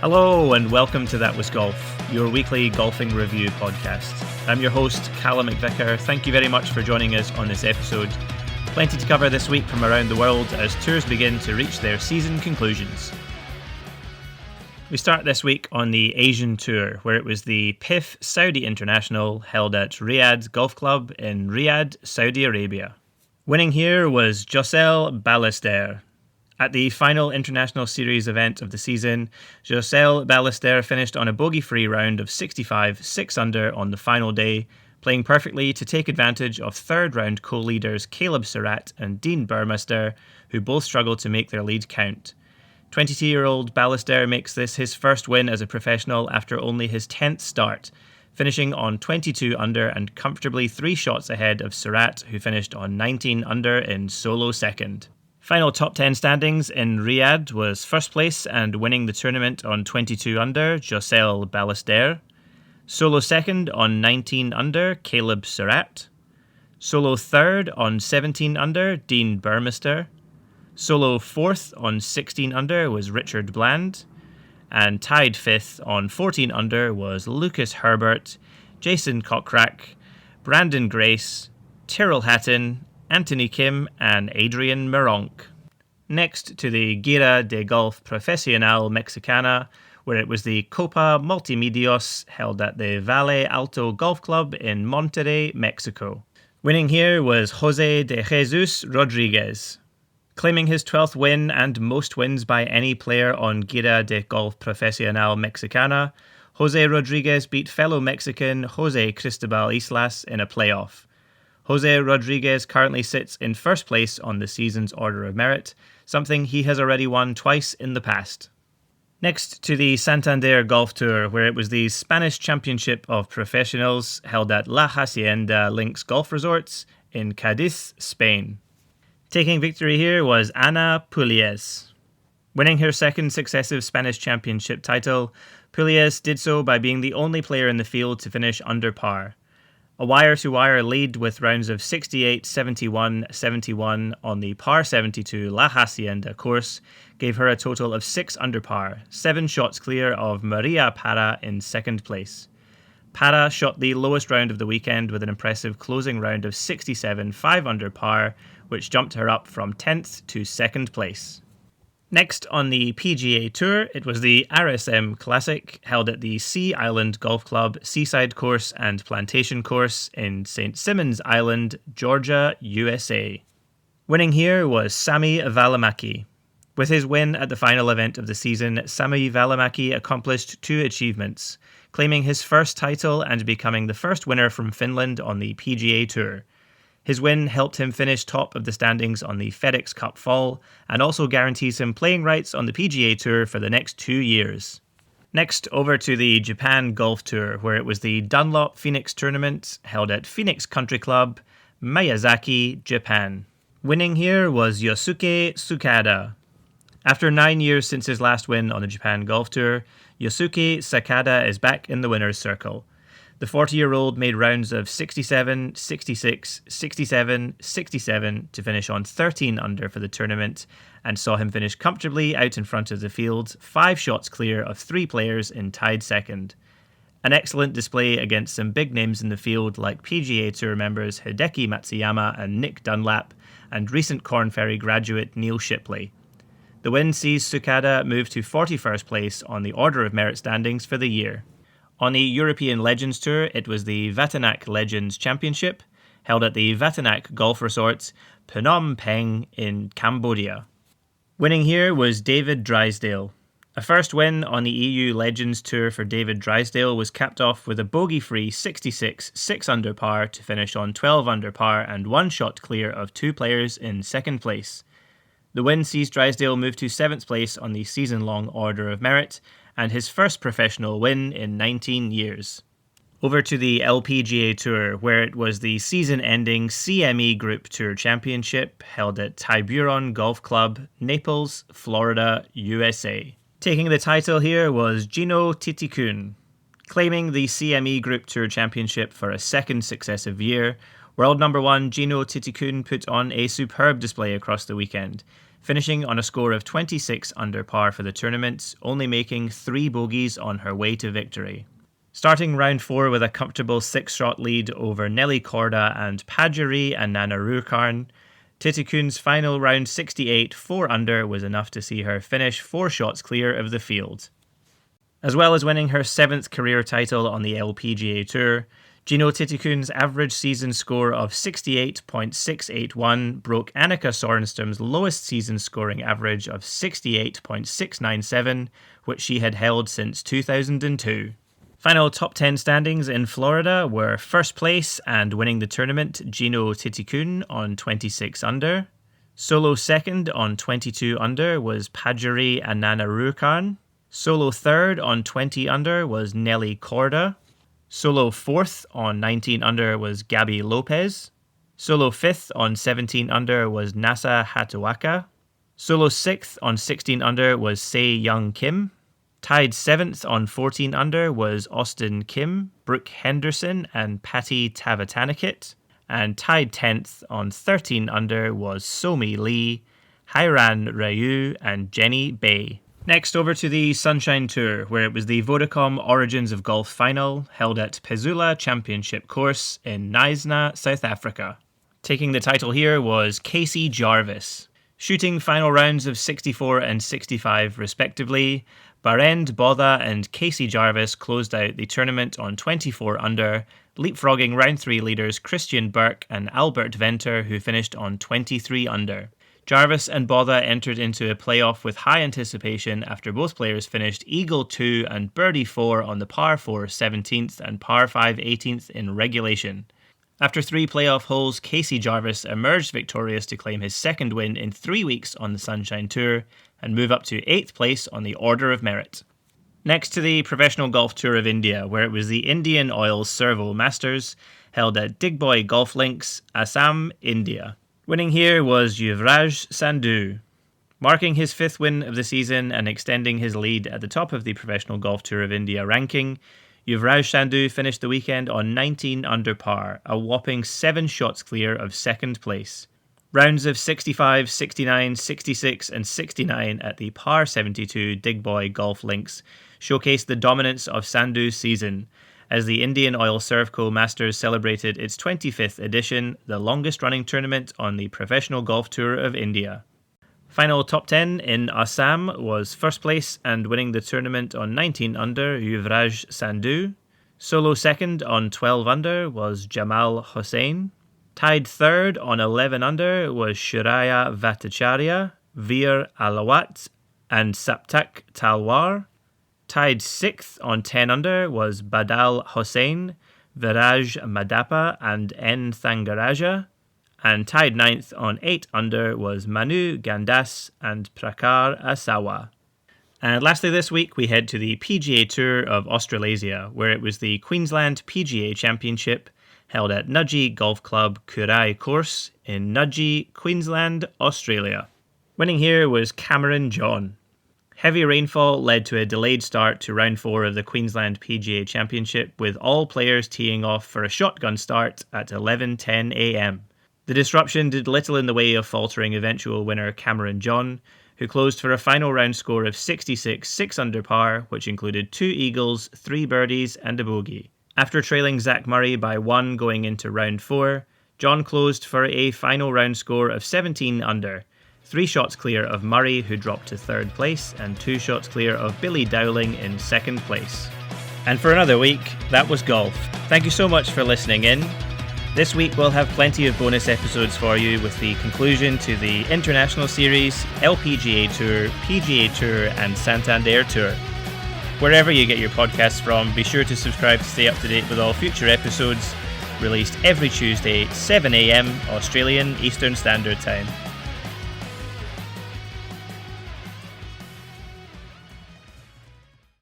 Hello and welcome to That Was Golf, your weekly golfing review podcast. I'm your host, Calum MacVicar. Thank you very much for joining us on this episode. Plenty to cover this week from around the world as tours begin to reach their season conclusions. We start this week on the Asian Tour, where it was the PIF Saudi International held at Riyadh Golf Club in Riyadh, Saudi Arabia. Winning here was Josel Ballester. At the final International Series event of the season, Josel Ballester finished on a bogey-free round of 65, 6 under on the final day, playing perfectly to take advantage of third-round co-leaders Caleb Surratt and Dean Burmester, who both struggled to make their lead count. 22-year-old Ballester makes this his first win as a professional after only his 10th start, finishing on 22 under and comfortably 3 shots ahead of Surratt, who finished on 19 under in solo second. Final top 10 standings in Riyadh was first place and winning the tournament on 22 under, Josel Ballester. Solo second on 19 under, Caleb Surratt. Solo third on 17 under, Dean Burmester. Solo fourth on 16 under was Richard Bland. And tied fifth on 14 under was Lucas Herbert, Jason Kokrak, Brandon Grace, Tyrrell Hatton, Anthony Kim and Adrian Meronk. Next to the Gira de Golf Profesional Mexicana, where it was the Copa Multimedios held at the Valle Alto Golf Club in Monterrey, Mexico. Winning here was Jose de Jesus Rodriguez. Claiming his 12th win and most wins by any player on Gira de Golf Profesional Mexicana, Jose Rodriguez beat fellow Mexican Jose Cristobal Islas in a playoff. Jose Rodriguez currently sits in first place on the season's Order of Merit, something he has already won twice in the past. Next to the Santander Golf Tour, where it was the Spanish Championship of Professionals held at La Hacienda Links Golf Resorts in Cadiz, Spain. Taking victory here was Ana Pulies. Winning her second successive Spanish Championship title, Pulies did so by being the only player in the field to finish under par. A wire-to-wire lead with rounds of 68, 71, 71 on the par 72 La Hacienda course gave her a total of 6 under par, 7 shots clear of Maria Parra in second place. Parra shot the lowest round of the weekend with an impressive closing round of 67, 5 under par, which jumped her up from 10th to 2nd place. Next on the PGA Tour, it was the RSM Classic held at the Sea Island Golf Club Seaside Course and Plantation Course in St. Simons Island, Georgia, USA. Winning here was Sami Valimaki. With his win at the final event of the season, Sami Valimaki accomplished 2 achievements, claiming his first title and becoming the first winner from Finland on the PGA Tour. His win helped him finish top of the standings on the FedEx Cup Fall and also guarantees him playing rights on the PGA Tour for the next 2 years. Next, over to the Japan Golf Tour, where it was the Dunlop Phoenix Tournament held at Phoenix Country Club, Miyazaki, Japan. Winning here was Yosuke Tsukada. After 9 years since his last win on the Japan Golf Tour, Yosuke Tsukada is back in the winner's circle. The 40-year-old made rounds of 67, 66, 67, 67 to finish on 13 under for the tournament and saw him finish comfortably out in front of the field, 5 shots clear of 3 players in tied second. An excellent display against some big names in the field like PGA Tour members Hideki Matsuyama and Nick Dunlap and recent Korn Ferry graduate Neil Shipley. The win sees Tsukada move to 41st place on the Order of Merit standings for the year. On the European Legends Tour, it was the Vatanak Legends Championship, held at the Vatanak Golf Resorts, Phnom Penh in Cambodia. Winning here was David Drysdale. A first win on the EU Legends Tour for David Drysdale was capped off with a bogey-free 66, 6 under par to finish on 12 under par and 1 shot clear of 2 players in second place. The win sees Drysdale move to 7th place on the season-long Order of Merit, and his first professional win in 19 years. Over to the LPGA Tour, where it was the season-ending CME Group Tour Championship held at Tiburon Golf Club, Naples, Florida, USA. Taking the title here was Gino Titicun. Claiming the CME Group Tour Championship for a second successive year, world number 1 Gino Titicun put on a superb display across the weekend, finishing on a score of 26 under par for the tournament, only making 3 bogeys on her way to victory. Starting round 4 with a comfortable 6-shot lead over Nelly Korda and Pajari and Nana Rurkarn, Titikun's final round 68 4 under was enough to see her finish 4 shots clear of the field. As well as winning her 7th career title on the LPGA Tour, Gino Titikun's average season score of 68.681 broke Annika Sorenstam's lowest season scoring average of 68.697, which she had held since 2002. Final top 10 standings in Florida were first place and winning the tournament Gino Titikun on 26 under. Solo second on 22 under was Pajari Anana Rurkarn. Solo third on 20 under was Nelly Korda. Solo fourth on 19 under was Gabby Lopez. Solo fifth on 17 under was Nasa Hatuaka. Solo sixth on 16 under was Sei Young Kim. Tied 7th on 14 under was Austin Kim, Brooke Henderson and Patty Tavatanikit. And tied 10th on 13 under was Somi Lee, Hairan Ryu and Jenny Bay. Next over to the Sunshine Tour, where it was the Vodacom Origins of Golf final held at Pezula Championship Course in Knysna, South Africa. Taking the title here was Casey Jarvis. Shooting final rounds of 64 and 65 respectively, Barend Botha and Casey Jarvis closed out the tournament on 24 under, leapfrogging round 3 leaders Christian Burke and Albert Venter, who finished on 23 under. Jarvis and Botha entered into a playoff with high anticipation after both players finished Eagle 2 and Birdie 4 on the par 4 17th and par 5 18th in regulation. After 3 playoff holes, Casey Jarvis emerged victorious to claim his second win in 3 weeks on the Sunshine Tour and move up to 8th place on the Order of Merit. Next to the Professional Golf Tour of India, where it was the Indian Oil Servo Masters, held at Digboy Golf Links, Assam, India. Winning here was Yuvraj Sandhu. Marking his 5th win of the season and extending his lead at the top of the Professional Golf Tour of India ranking, Yuvraj Sandhu finished the weekend on 19 under par, a whopping 7 shots clear of second place. Rounds of 65, 69, 66 and 69 at the par 72 Digboy Golf Links showcased the dominance of Sandhu's season, as the Indian Oil Servco Masters celebrated its 25th edition, the longest-running tournament on the Professional Golf Tour of India. Final top 10 in Assam was first place and winning the tournament on 19 under Yuvraj Sandhu. Solo second on 12 under was Jamal Hossain. Tied third on 11 under was Shuraya Bhattacharya, Veer Alawat and Saptak Talwar. Tied 6th on 10 under was Badal Hossain, Viraj Madapa and N. Thangaraja. And tied 9th on 8 under was Manu Gandas and Prakar Asawa. And lastly this week we head to the PGA Tour of Australasia, where it was the Queensland PGA Championship held at Nudgee Golf Club Kurai Course in Nudgee, Queensland, Australia. Winning here was Cameron John. Heavy rainfall led to a delayed start to round 4 of the Queensland PGA Championship, with all players teeing off for a shotgun start at 11:10 a.m. The disruption did little in the way of faltering eventual winner Cameron John, who closed for a final round score of 66, 6 under par, which included 2 eagles, 3 birdies and a bogey. After trailing Zach Murray by 1 going into round 4, John closed for a final round score of 17 under, 3 shots clear of Murray, who dropped to 3rd place, and 2 shots clear of Billy Dowling in 2nd place. And for another week, that was golf. Thank you so much for listening in. This week we'll have plenty of bonus episodes for you with the conclusion to the International Series, LPGA Tour, PGA Tour and Santander Tour. Wherever you get your podcasts from, be sure to subscribe to stay up to date with all future episodes, released every Tuesday, 7 a.m. Australian Eastern Standard Time.